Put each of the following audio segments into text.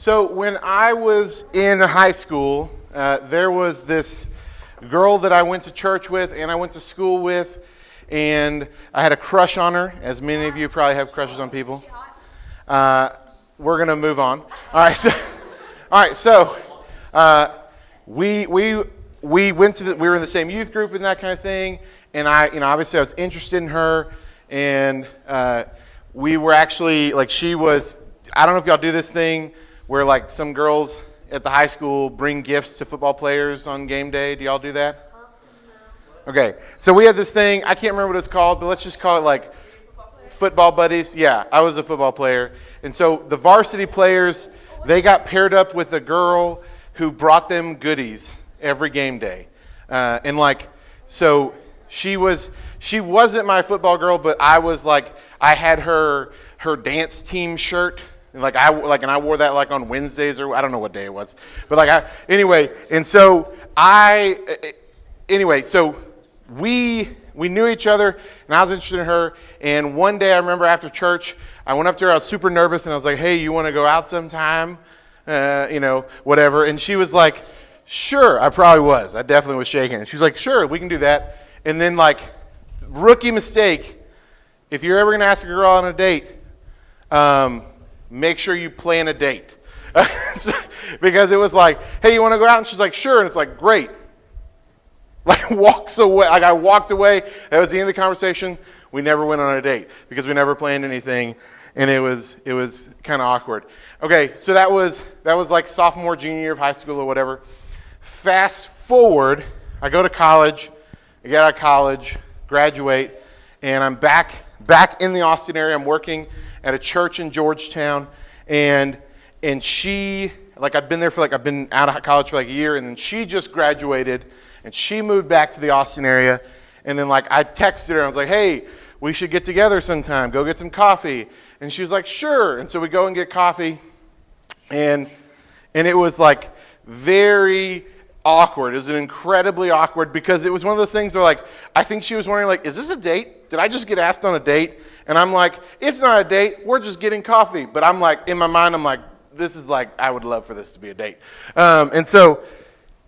So when I was in high school, there was this girl that I went to church with and I went to school with, and I had a crush on her, as many of you probably have crushes on people. We're going to move on. All right, so we went to we were in the same youth group and that kind of thing, and obviously I was interested in her, and we were actually, she was, I don't know if y'all do this thing where some girls at the high school bring gifts to football players on game day. Do y'all do that? Okay, so we had this thing, I can't remember what it's called, but let's just call it football buddies. Yeah, I was a football player. And so the varsity players, they got paired up with a girl who brought them goodies every game day. So she wasn't my football girl, but I had her dance team shirt. And I wore that on Wednesdays, or I don't know what day it was. But so we knew each other, and I was interested in her. And one day I remember after church, I went up to her, I was super nervous, and I was like, hey, you want to go out sometime? Whatever. And she was like, sure. I probably was. I definitely was shaking. And she's like, sure, we can do that. And then rookie mistake, if you're ever going to ask a girl on a date, make sure you plan a date. Because it was hey, you want to go out? And she's like, sure. And it's great. Walks away. I walked away. That was the end of the conversation. We never went on a date because we never planned anything. And it was kind of awkward. Okay, so that was sophomore, junior year of high school or whatever. Fast forward, I go to college. I get out of college, graduate, and I'm back in the Austin area. I'm working at a church in Georgetown, and she, I've been there I've been out of college for a year, and then she just graduated, and she moved back to the Austin area, and then I texted her, and I was like, hey, we should get together sometime, go get some coffee, and she was like, sure, and so we go and get coffee, and it was very awkward. It was incredibly awkward because it was one of those things where I think she was wondering is this a date? Did I just get asked on a date? And I'm like, it's not a date. We're just getting coffee. But I'm in my mind, I'm this is I would love for this to be a date. And so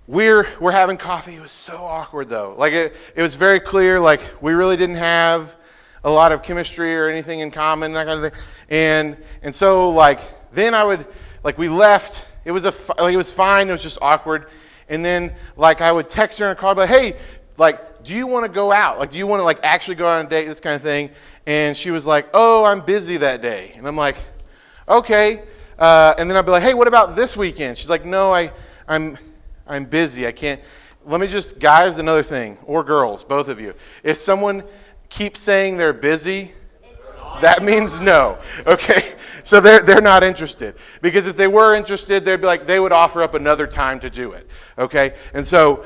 we're having coffee. It was so awkward though. It was very clear. We really didn't have a lot of chemistry or anything in common, that kind of thing. And so then I would we left. It was it was fine. It was just awkward. And then I would text her and call her, hey, do you want to go out? Do you want to actually go on a date, this kind of thing? And she was like, oh, I'm busy that day. And I'm like, okay. And then I'd be like, hey, what about this weekend? She's like, no, I'm busy. I can't. Let me just, guys, another thing, or girls, both of you. If someone keeps saying they're busy, that means no, okay? So they're not interested. Because if they were interested, they'd be they would offer up another time to do it, okay? And so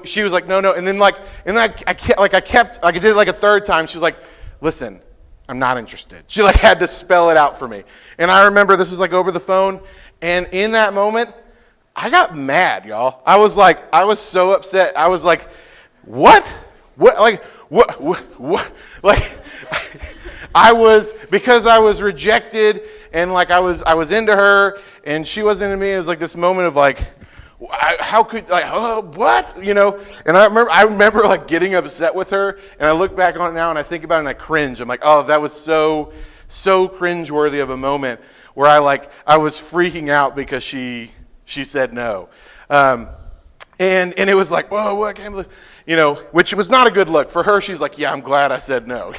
she was like, no. And then I did it a third time. She was like, listen, I'm not interested. She had to spell it out for me. And I remember this was over the phone. And in that moment, I got mad, y'all. I was so upset. I was like, what? Because I was rejected, and I was into her, and she wasn't into me. It was this moment of how could what, And I remember getting upset with her, and I look back on it now and I think about it and I cringe. I'm oh, that was so cringeworthy of a moment where I was freaking out because she said no, and it was whoa, I can't believe. Which was not a good look. For her, she's yeah, I'm glad I said no.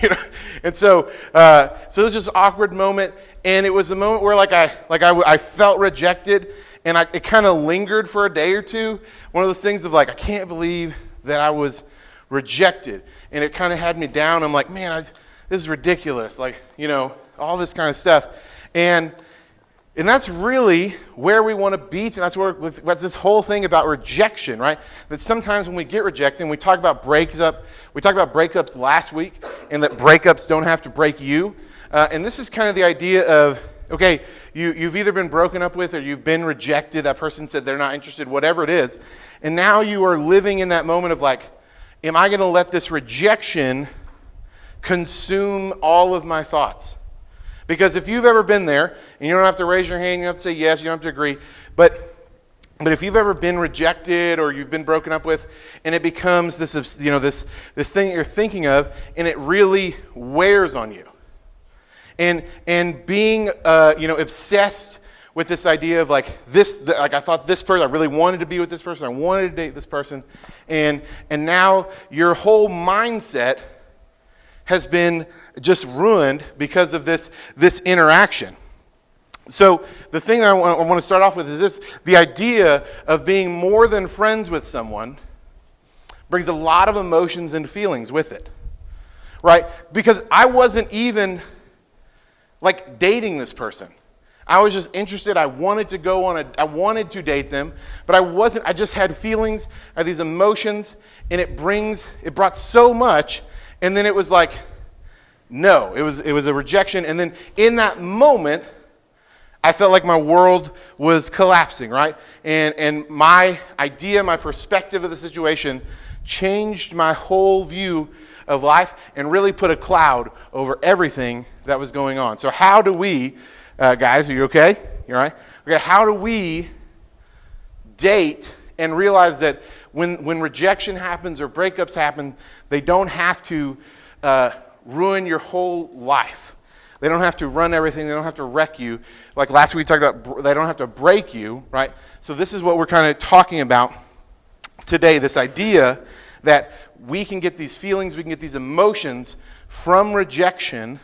And so it was just an awkward moment, and it was a moment where I felt rejected, and it kind of lingered for a day or two. One of those things of I can't believe that I was rejected, and it kind of had me down. I'm man, this is ridiculous. All this kind of stuff, and that's really where we want to be, and that's what's this whole thing about rejection, right? That sometimes when we get rejected, and we talked about breakups last week, and that breakups don't have to break you. And this is kind of the idea of, okay, you've either been broken up with or you've been rejected. That person said they're not interested, whatever it is. And now you are living in that moment of am I going to let this rejection consume all of my thoughts? Because if you've ever been there, and you don't have to raise your hand, you don't have to say yes, you don't have to agree, but if you've ever been rejected or you've been broken up with, and it becomes this thing that you're thinking of, and it really wears on you, and being obsessed with this idea of like I thought this person, I really wanted to be with this person, I wanted to date this person, and now your whole mindset has been just ruined because of this interaction. So the thing I want to start off with is this: the idea of being more than friends with someone brings a lot of emotions and feelings with it, right? Because I wasn't even like dating this person. I was just interested. I wanted to I wanted to date them, but I wasn't. I just had feelings, I had these emotions, and it brought so much. And then it was like, no, it was a rejection. And then in that moment, I felt like my world was collapsing, right? And my idea, my perspective of the situation changed my whole view of life and really put a cloud over everything that was going on. So how do we, guys, are you okay? You all right? Okay, how do we date and realize that when rejection happens or breakups happen, they don't have to ruin your whole life. They don't have to run everything. They don't have to wreck you. Like last week we talked about, they don't have to break you, right? So this is what we're kind of talking about today, this idea that we can get these feelings, we can get these emotions from rejection,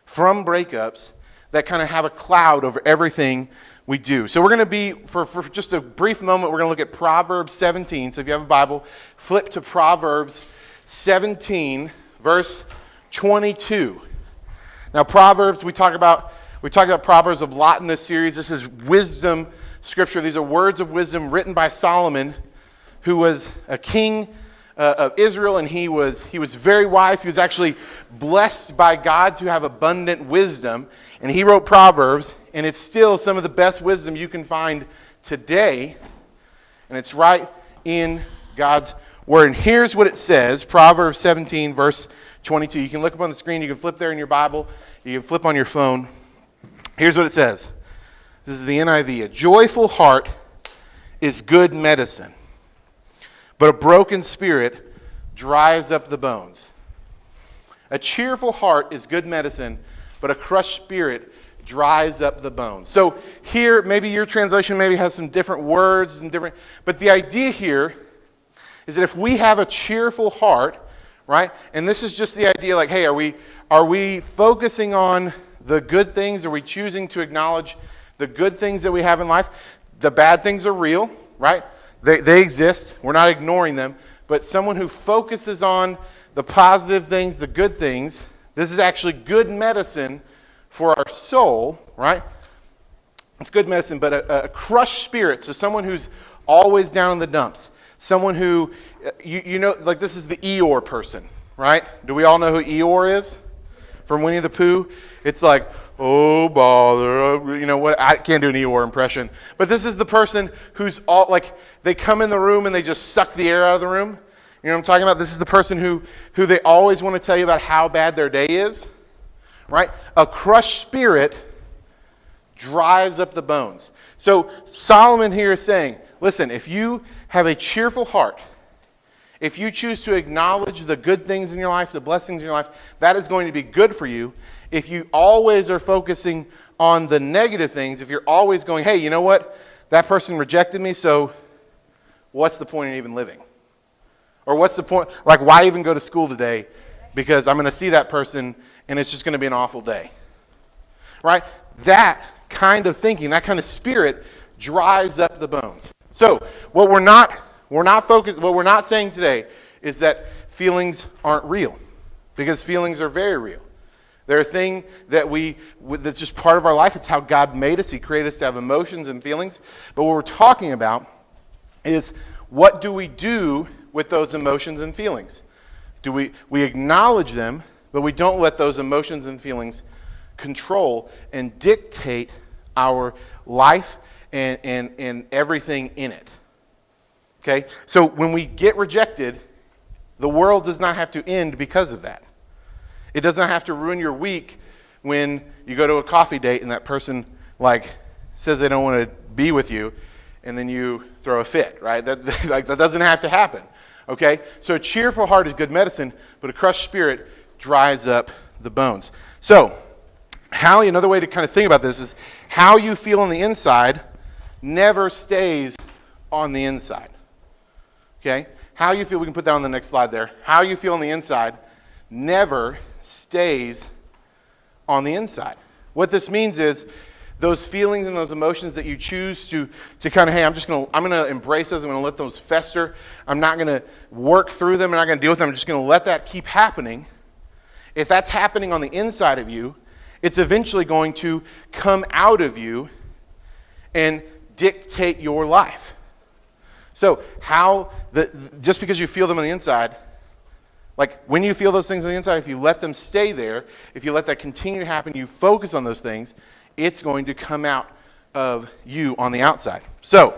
from breakups, that kind of have a cloud over everything we do. So we're going to be, for just a brief moment, we're going to look at Proverbs 17. So if you have a Bible, flip to Proverbs 17, verse 22. Now Proverbs, we talk about Proverbs a lot in this series. This is wisdom scripture. These are words of wisdom written by Solomon, who was a king of Israel, and he was very wise. He was actually blessed by God to have abundant wisdom, and he wrote Proverbs, and it's still some of the best wisdom you can find today, and it's right in God's word. And here's what it says, Proverbs 17, verse 22. You can look up on the screen, you can flip there in your Bible, you can flip on your phone. Here's what it says. This is the NIV. A joyful heart is good medicine, but a broken spirit dries up the bones. A cheerful heart is good medicine, but a crushed spirit dries up the bones. So here, maybe your translation maybe has some different words and different, but the idea here is that if we have a cheerful heart, right? And this is just the idea like, hey, are we focusing on the good things? Are we choosing to acknowledge the good things that we have in life? The bad things are real, right? They exist. We're not ignoring them. But someone who focuses on the positive things, the good things, this is actually good medicine for our soul, right? It's good medicine, but a crushed spirit, so someone who's always down in the dumps, someone who, you know, like this is the Eeyore person, right? Do we all know who Eeyore is from Winnie the Pooh? It's like, oh, bother, you know what? I can't do an Eeyore impression. But this is the person who's all, like, they come in the room and they just suck the air out of the room. You know what I'm talking about? This is the person who they always want to tell you about how bad their day is, right? A crushed spirit dries up the bones. So Solomon here is saying, listen, if you have a cheerful heart, if you choose to acknowledge the good things in your life, the blessings in your life, that is going to be good for you. If you always are focusing on the negative things, if you're always going, hey, you know what? That person rejected me, so what's the point in even living? Or what's the point? Like, why even go to school today? Because I'm going to see that person, and it's just going to be an awful day. Right? That kind of thinking, that kind of spirit dries up the bones. So what we're not saying today is that feelings aren't real, because feelings are very real. They're a thing that's just part of our life. It's how God made us. He created us to have emotions and feelings. But what we're talking about is, what do we do with those emotions and feelings? Do we acknowledge them, but we don't let those emotions and feelings control and dictate our life and everything in it. Okay? So when we get rejected, the world does not have to end because of that. It doesn't have to ruin your week when you go to a coffee date and that person like says they don't want to be with you, and then you throw a fit, right? That doesn't have to happen, okay? So a cheerful heart is good medicine, but a crushed spirit dries up the bones. So another way to kind of think about this is how you feel on the inside never stays on the inside, okay? How you feel, we can put that on the next slide there. How you feel on the inside never stays on the inside. What this means is those feelings and those emotions that you choose to kind of, hey, I'm going to embrace those. I'm going to let those fester. I'm not going to work through them. I'm not going to deal with them. I'm just going to let that keep happening. If that's happening on the inside of you, it's eventually going to come out of you and dictate your life. So just because you feel them on the inside, like when you feel those things on the inside, if you let them stay there, if you let that continue to happen, you focus on those things, it's going to come out of you on the outside. So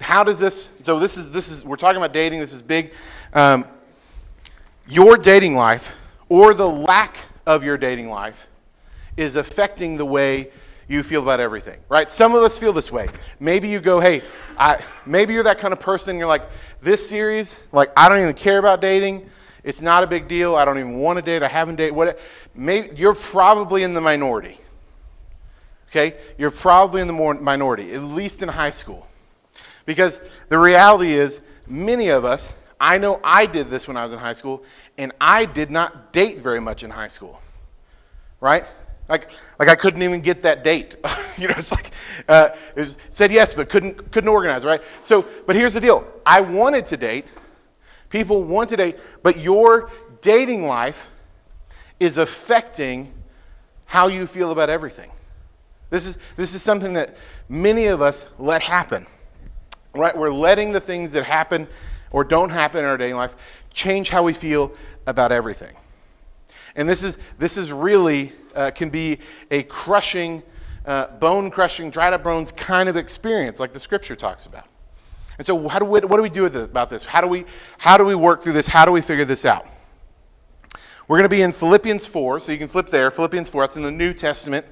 how does this, so this is we're talking about dating, this is big. Your dating life or the lack of your dating life is affecting the way you feel about everything, right? Some of us feel this way. Maybe you go, hey, maybe you're that kind of person, you're like, this series, like, I don't even care about dating. It's not a big deal. I don't even want to date. I haven't dated. Maybe you're probably in the minority, okay? You're probably in the minority, at least in high school. Because the reality is, many of us, I know I did this when I was in high school, and I did not date very much in high school, right? Like I couldn't even get that date. It's like it said yes, but couldn't organize, right? So, but here's the deal: I wanted to date. People want to date, but your dating life is affecting how you feel about everything. This is something that many of us let happen, right? We're letting the things that happen or don't happen in our dating life change how we feel about everything. And this is really can be a crushing, bone-crushing, dried-up bones kind of experience, like the Scripture talks about. And so, what do we do about this? How do we work through this? How do we figure this out? We're going to be in Philippians 4, so you can flip there. Philippians 4, that's in the New Testament.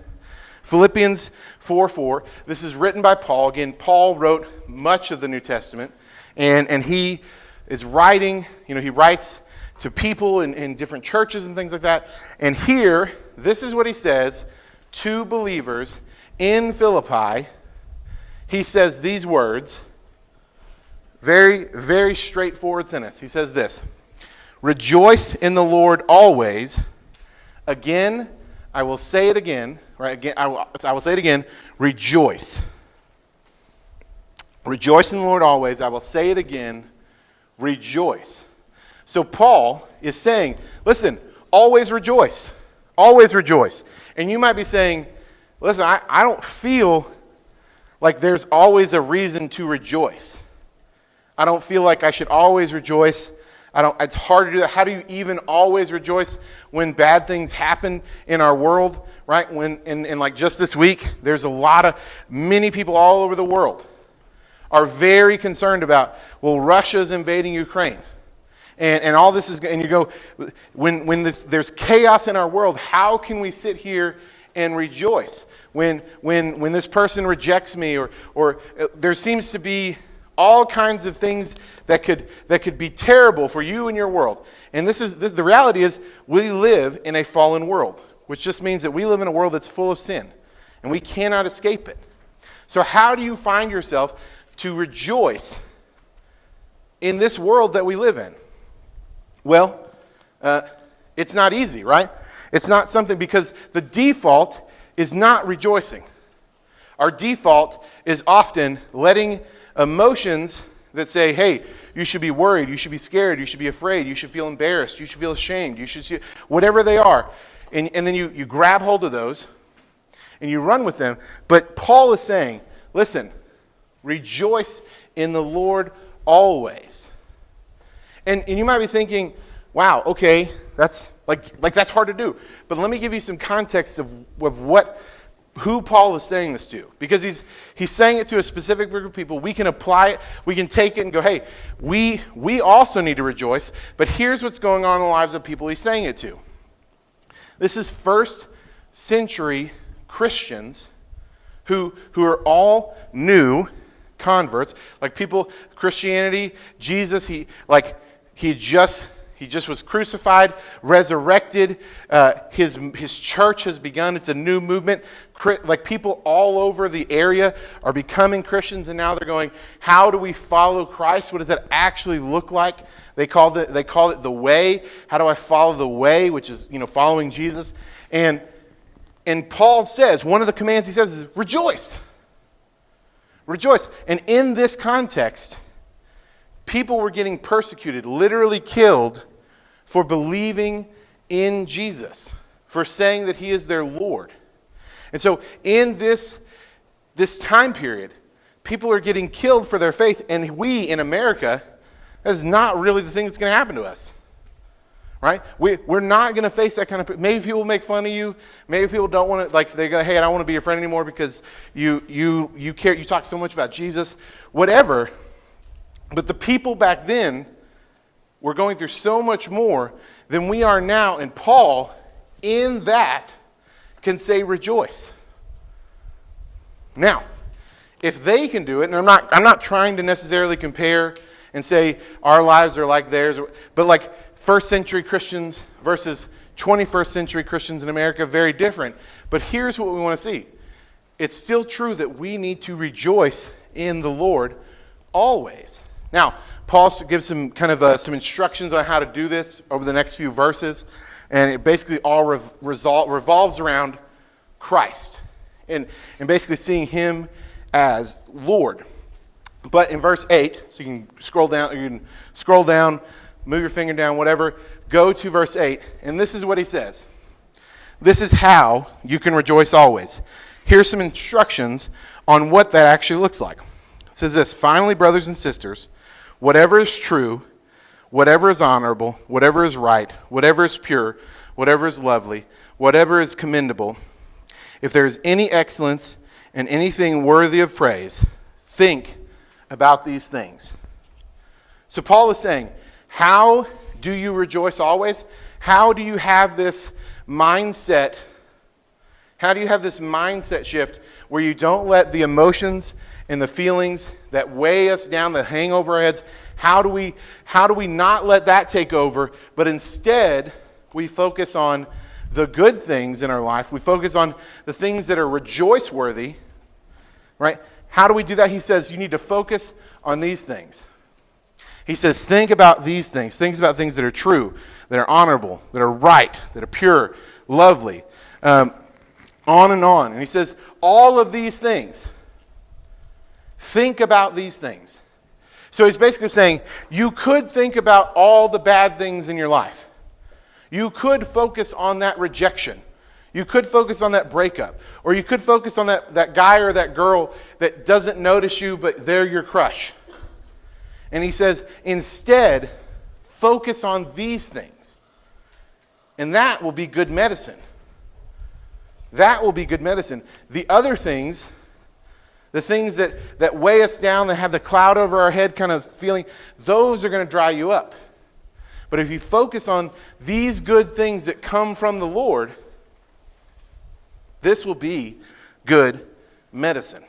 Philippians 4:4. This is written by Paul. Again, Paul wrote much of the New Testament, and he is writing. He writes to people in different churches and things like that. And here, this is what he says to believers in Philippi. He says these words, very, very straightforward sentence. He says this: rejoice in the Lord always. Again, I will say it again. Right? Again, I will say it again. Rejoice. Rejoice in the Lord always. I will say it again. Rejoice. So Paul is saying, listen, always rejoice. Always rejoice. And you might be saying, listen, I don't feel like there's always a reason to rejoice. I don't feel like I should always rejoice. It's hard to do that. How do you even always rejoice when bad things happen in our world, right? And like just this week, there's many people all over the world are very concerned about, well, Russia's invading Ukraine. And all this is, and you go, when there's chaos in our world, how can we sit here and rejoice? When this person rejects me, or there seems to be all kinds of things that could be terrible for you and your world. And the reality is, we live in a fallen world, which just means that we live in a world that's full of sin, and we cannot escape it. So how do you find yourself to rejoice in this world that we live in? Well, it's not easy, right? It's not something, because the default is not rejoicing. Our default is often letting emotions that say, hey, you should be worried, you should be scared, you should be afraid, you should feel embarrassed, you should feel ashamed, you should whatever they are. And then you grab hold of those and you run with them. But Paul is saying, listen, rejoice in the Lord always. And you might be thinking, wow, okay, that's that's hard to do. But let me give you some context of who Paul is saying this to. Because he's saying it to a specific group of people. We can apply it, we can take it and go, hey, we also need to rejoice, but here's what's going on in the lives of people he's saying it to. This is first century Christians who are all new converts. Like people, Christianity, Jesus, he just was crucified, resurrected. His church has begun. It's a new movement. Like people all over the area are becoming Christians, and now they're going, how do we follow Christ? What does that actually look like? They call it the way. How do I follow the way, which is, following Jesus? And Paul says, one of the commands he says is rejoice. Rejoice. And in this context, people were getting persecuted, literally killed, for believing in Jesus, for saying that he is their Lord. And so in this time period, people are getting killed for their faith, and we in America, that's not really the thing that's going to happen to us. Right? We're not going to face that kind of... Maybe people make fun of you. Maybe people don't want to... they go, hey, I don't want to be your friend anymore because you care. You talk so much about Jesus. Whatever. But the people back then were going through so much more than we are now. And Paul, in that, can say rejoice. Now, if they can do it, and I'm not trying to necessarily compare and say our lives are like theirs, but like first century Christians versus 21st century Christians in America, very different. But here's what we want to see. It's still true that we need to rejoice in the Lord always. Now, Paul gives some kind of some instructions on how to do this over the next few verses, and it basically all revolves around Christ and basically seeing him as Lord. But in verse 8, so you can scroll down, move your finger down, whatever, go to verse 8, and this is what he says. This is how you can rejoice always. Here's some instructions on what that actually looks like. It says this: finally, brothers and sisters, whatever is true, whatever is honorable, whatever is right, whatever is pure, whatever is lovely, whatever is commendable, if there is any excellence and anything worthy of praise, think about these things. So Paul is saying, how do you rejoice always? How do you have this mindset? How do you have this mindset shift where you don't let the emotions and the feelings that weigh us down, that hang over our heads, how do we not let that take over, but instead we focus on the good things in our life. We focus on the things that are rejoice-worthy, right? How do we do that? He says you need to focus on these things. He says think about these things. Think about things that are true, that are honorable, that are right, that are pure, lovely, on and on. And he says all of these things. Think about these things. So he's basically saying you could think about all the bad things in your life. You could focus on that rejection. You could focus on that breakup. Or you could focus on that guy or that girl that doesn't notice you, but they're your crush. And he says, instead, focus on these things. And that will be good medicine. That will be good medicine. The other things, the things that weigh us down, that have the cloud over our head kind of feeling, those are going to dry you up. But if you focus on these good things that come from the Lord, this will be good medicine.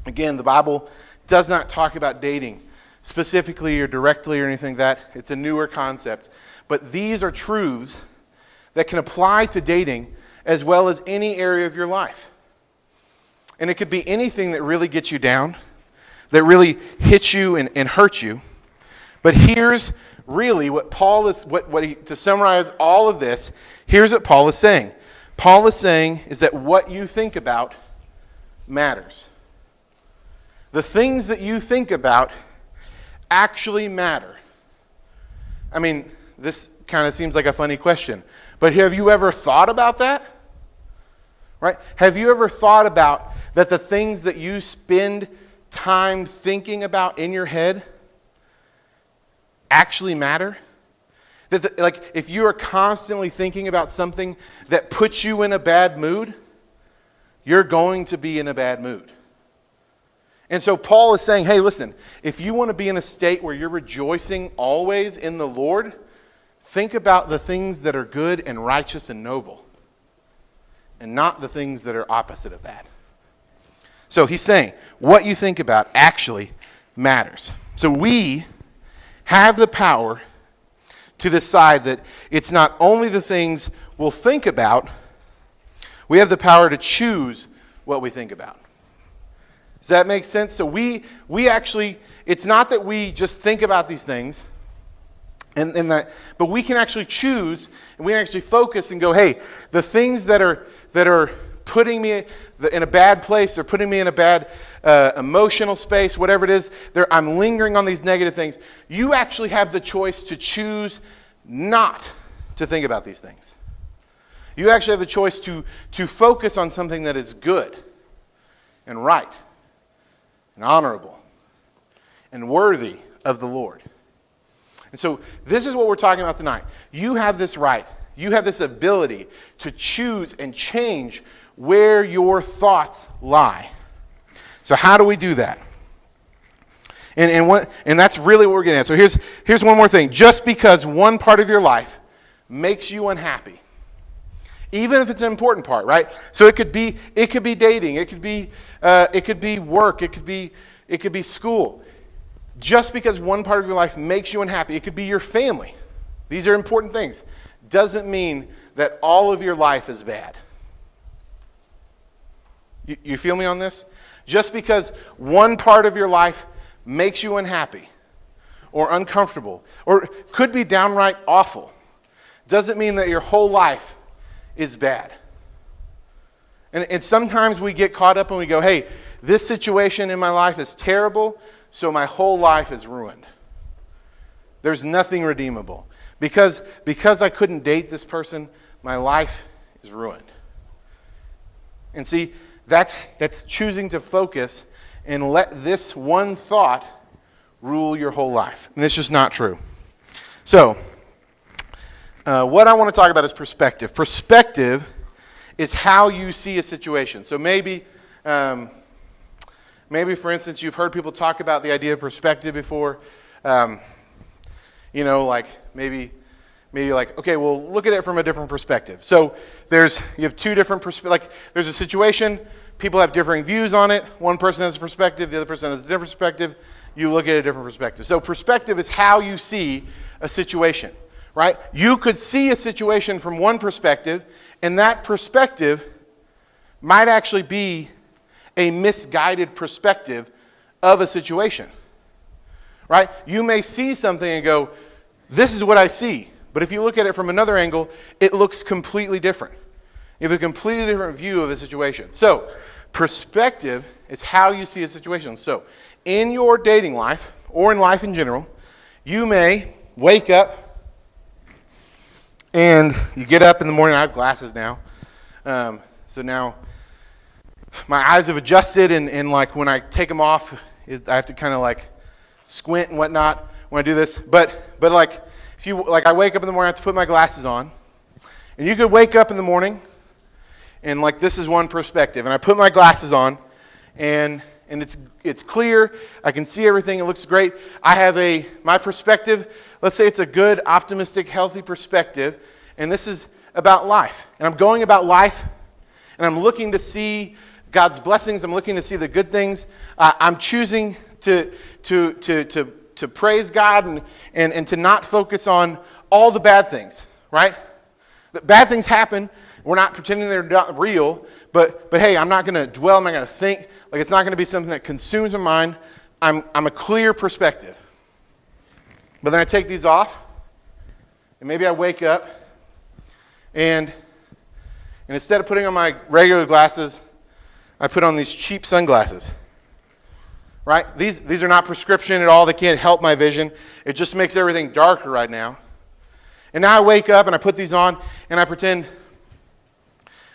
Again, the Bible does not talk about dating specifically or directly or anything like that. It's a newer concept. But these are truths that can apply to dating as well as any area of your life. And it could be anything that really gets you down, that really hits you and hurts you. But here's really what Paul is, to summarize all of this, here's what Paul is saying. Paul is saying is that what you think about matters. The things that you think about actually matter. I mean, this kind of seems like a funny question, but have you ever thought about that? Right? Have you ever thought about that the things that you spend time thinking about in your head actually matter? That like if you are constantly thinking about something that puts you in a bad mood, you're going to be in a bad mood. And so Paul is saying, hey, listen, if you want to be in a state where you're rejoicing always in the Lord, Think about the things that are good and righteous and noble, and not the things that are opposite of that. So he's saying, what you think about actually matters. So we have the power to decide that it's not only the things we'll think about, we have the power to choose what we think about. Does that make sense? So we actually, it's not that we just think about these things, but we can actually choose, and we can actually focus and go, hey, the things that are putting me in a bad place, they're putting me in a bad emotional space, whatever it is, I'm lingering on these negative things. You actually have the choice to choose not to think about these things. You actually have the choice to focus on something that is good and right and honorable and worthy of the Lord. And so this is what we're talking about tonight. You have this right. You have this ability to choose and change where your thoughts lie. So how do we do that? And that's really what we're getting at. So here's one more thing. Just because one part of your life makes you unhappy, even if it's an important part, right? So it could be dating, it could be work, it could be school. Just because one part of your life makes you unhappy, it could be your family. These are important things. Doesn't mean that all of your life is bad. You feel me on this? Just because one part of your life makes you unhappy or uncomfortable or could be downright awful, doesn't mean that your whole life is bad. And sometimes we get caught up and we go, hey, this situation in my life is terrible, so my whole life is ruined. There's nothing redeemable. Because I couldn't date this person, my life is ruined. And see, that's choosing to focus and let this one thought rule your whole life. And it's just not true. So, what I want to talk about is perspective. Perspective is how you see a situation. So maybe, for instance, you've heard people talk about the idea of perspective before. Like maybe like, okay, well, look at it from a different perspective. So you have two different perspectives. Like there's a situation, people have differing views on it. One person has a perspective, the other person has a different perspective. You look at a different perspective. So perspective is how you see a situation, right? You could see a situation from one perspective, and that perspective might actually be a misguided perspective of a situation, right? You may see something and go, this is what I see. But if you look at it from another angle, it looks completely different. You have a completely different view of a situation. So, perspective is how you see a situation. So, in your dating life, or in life in general, you may wake up and you get up in the morning. I have glasses now. So now my eyes have adjusted, and like when I take them off, I have to kind of like squint and whatnot when I do this. But like, if you like, I wake up in the morning, I have to put my glasses on, and you could wake up in the morning, and like this is one perspective, and I put my glasses on, and it's clear, I can see everything, it looks great. I have my perspective, let's say it's a good, optimistic, healthy perspective, and this is about life. And I'm going about life, and I'm looking to see God's blessings, I'm looking to see the good things. I'm choosing to praise God and to not focus on all the bad things, right? The bad things happen. We're not pretending they're not real, but hey, I'm not going to dwell. I'm not going to think. Like it's not going to be something that consumes my mind. I'm a clear perspective. But then I take these off, and maybe I wake up, and instead of putting on my regular glasses, I put on these cheap sunglasses. Right? These are not prescription at all. They can't help my vision. It just makes everything darker right now. And now I wake up and I put these on and I pretend,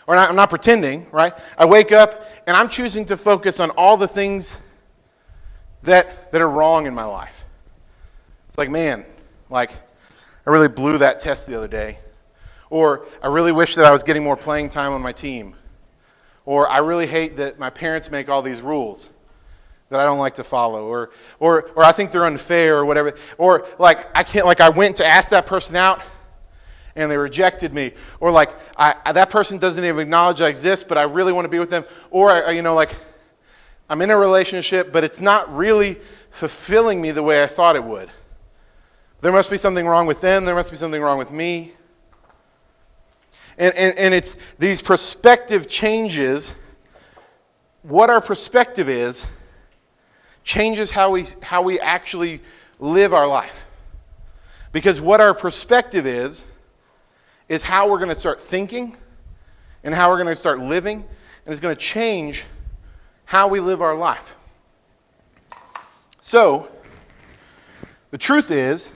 or I'm not pretending, right? I wake up and I'm choosing to focus on all the things that are wrong in my life. It's like, man, like I really blew that test the other day. Or I really wish that I was getting more playing time on my team. Or I really hate that my parents make all these rules that I don't like to follow, or I think they're unfair, or whatever, or like I went to ask that person out, and they rejected me, or like that person doesn't even acknowledge I exist, but I really want to be with them, or like I'm in a relationship, but it's not really fulfilling me the way I thought it would. There must be something wrong with them. There must be something wrong with me. And it's these perspective changes. What our perspective is changes how we actually live our life. Because what our perspective is how we're going to start thinking and how we're going to start living, and it's going to change how we live our life. So, the truth is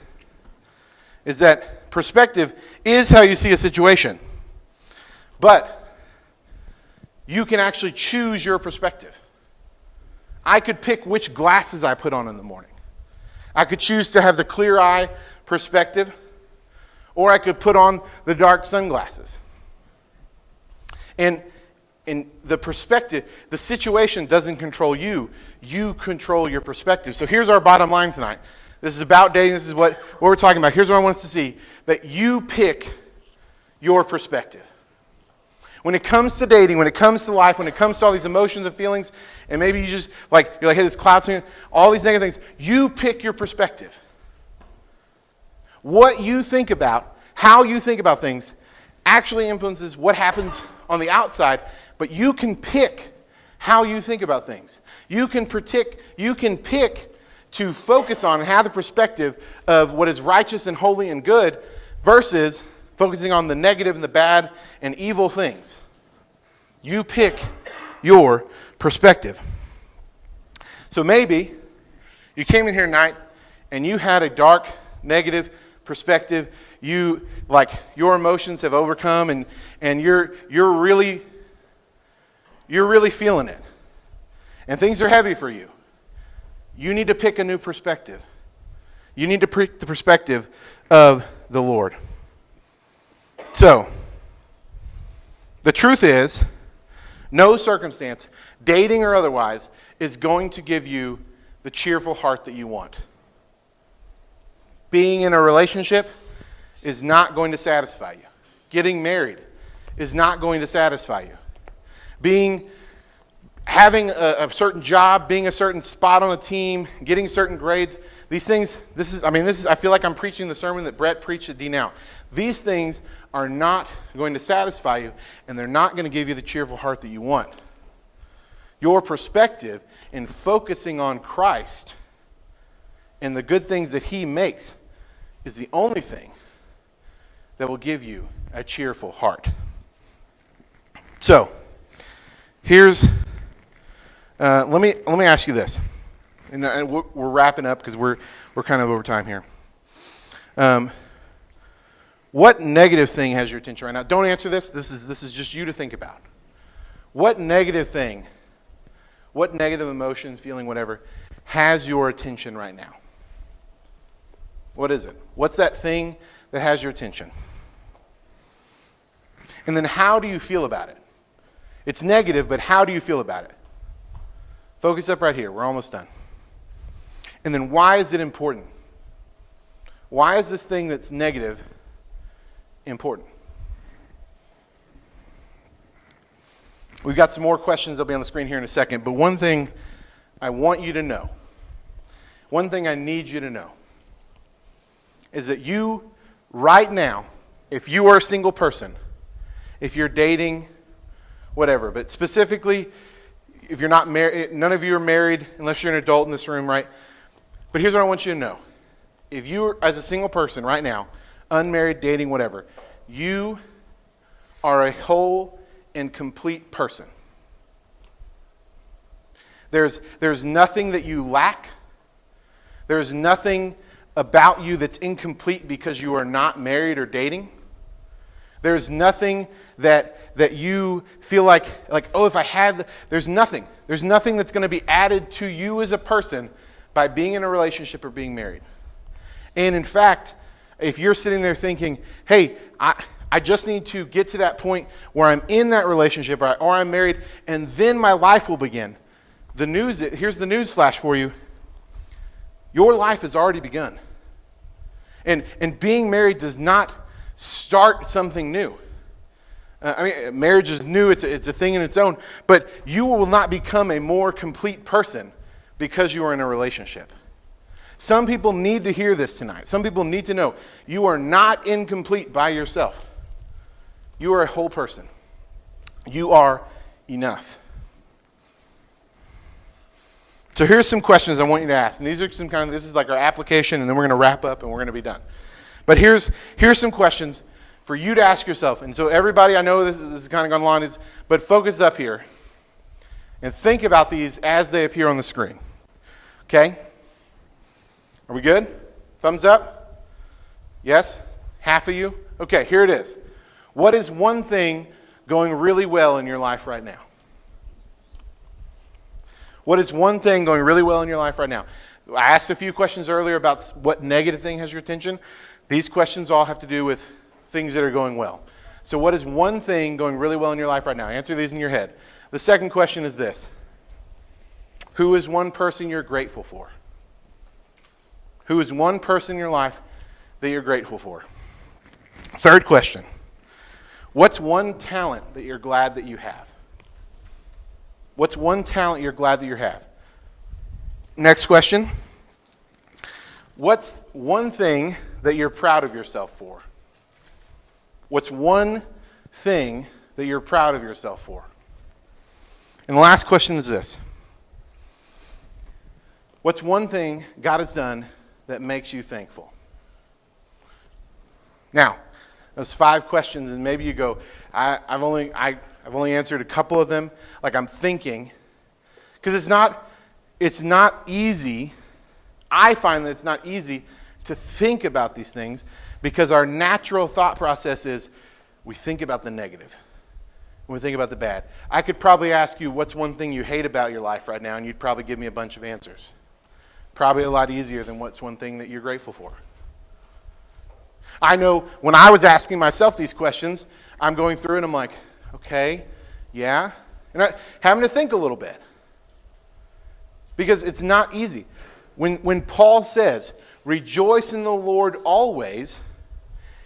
that perspective is how you see a situation. But you can actually choose your perspective. I could pick which glasses I put on in the morning. I could choose to have the clear eye perspective, or I could put on the dark sunglasses. And in the perspective, the situation doesn't control you. You control your perspective. So here's our bottom line tonight. This is about dating. This is what we're talking about. Here's what I want us to see. That you pick your perspective. When it comes to dating, when it comes to life, when it comes to all these emotions and feelings, and maybe you just you're like, hey, this cloud's all these negative things, you pick your perspective. What you think about, how you think about things, actually influences what happens on the outside, but you can pick how you think about things. You can pick to focus on and have the perspective of what is righteous and holy and good versus focusing on the negative and the bad and evil things. You pick your perspective. So maybe you came in here tonight and you had a dark, negative perspective. Your emotions have overcome and you're really feeling it. And things are heavy for you. You need to pick a new perspective. You need to pick the perspective of the Lord. So, the truth is, no circumstance, dating or otherwise, is going to give you the cheerful heart that you want. Being in a relationship is not going to satisfy you. Getting married is not going to satisfy you. Having a certain job, being a certain spot on a team, getting certain grades, these things, I feel like I'm preaching the sermon that Brett preached at D Now. These things are not going to satisfy you, and they're not going to give you the cheerful heart that you want. Your perspective in focusing on Christ and the good things that He makes is the only thing that will give you a cheerful heart. So, let me ask you this, and we're wrapping up because we're kind of over time here. What negative thing has your attention right now? Don't answer this. This is just you to think about. What negative thing, what negative emotion, feeling, whatever, has your attention right now? What is it? What's that thing that has your attention? And then how do you feel about it? It's negative, but how do you feel about it? Focus up right here. We're almost done. And then why is it important? Why is this thing that's negative important? We've got some more questions that'll be on the screen here in a second, but one thing I want you to know, one thing I need you to know, is that you, right now, if you are a single person, if you're dating, whatever, but specifically, if you're not married, none of you are married unless you're an adult in this room, right? But here's what I want you to know. If you, as a single person right now, unmarried, dating, whatever, you are a whole and complete person. There's nothing that you lack. There's nothing about you that's incomplete because you are not married or dating. There's nothing that you feel like, oh, if I had, there's nothing. There's nothing that's going to be added to you as a person by being in a relationship or being married. And in fact, if you're sitting there thinking, hey, I just need to get to that point where I'm in that relationship or I'm married and then my life will begin. Here's the news flash for you. Your life has already begun. And being married does not Start something new. Marriage is new. It's a thing in its own. But you will not become a more complete person because you are in a relationship. Some people need to hear this tonight. Some people need to know you are not incomplete by yourself. You are a whole person. You are enough. So here's some questions I want you to ask. And these are this is like our application, and then we're going to wrap up and we're going to be done. But here's some questions for you to ask yourself. And so everybody, I know this is kind of gone long, but focus up here and think about these as they appear on the screen. Okay? Are we good? Thumbs up? Yes? Half of you? Okay, here it is. What is one thing going really well in your life right now? What is one thing going really well in your life right now? I asked a few questions earlier about what negative thing has your attention. These questions all have to do with things that are going well. So what is one thing going really well in your life right now? Answer these in your head. The second question is this. Who is one person you're grateful for? Who is one person in your life that you're grateful for? Third question. What's one talent that you're glad that you have? What's one talent you're glad that you have? Next question. What's one thing that you're proud of yourself for? What's one thing that you're proud of yourself for? And the last question is this. What's one thing God has done that makes you thankful? Now, those 5 questions, and maybe you go, I've only answered a couple of them. Like I'm thinking, because it's not easy. I find that it's not easy to think about these things because our natural thought process is we think about the negative. We think about the bad. I could probably ask you what's one thing you hate about your life right now, and you'd probably give me a bunch of answers. Probably a lot easier than what's one thing that you're grateful for. I know when I was asking myself these questions, I'm going through and I'm like, okay, yeah. And I'm having to think a little bit. Because it's not easy. When Paul says, rejoice in the Lord always,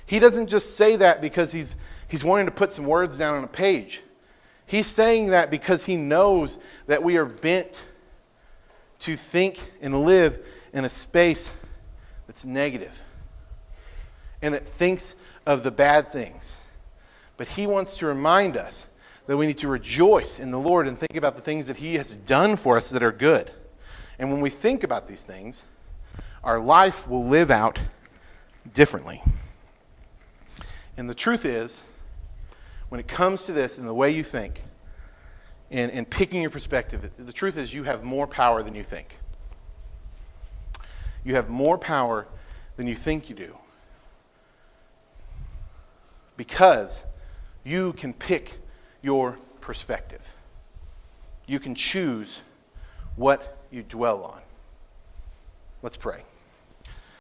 he doesn't just say that because he's wanting to put some words down on a page. He's saying that because he knows that we are bent to think and live in a space that's negative and that thinks of the bad things. But he wants to remind us that we need to rejoice in the Lord and think about the things that he has done for us that are good. And when we think about these things, our life will live out differently. And the truth is, when it comes to this and the way you think and picking your perspective, the truth is you have more power than you think. You have more power than you think you do. Because you can pick your perspective. You can choose what you dwell on. Let's pray.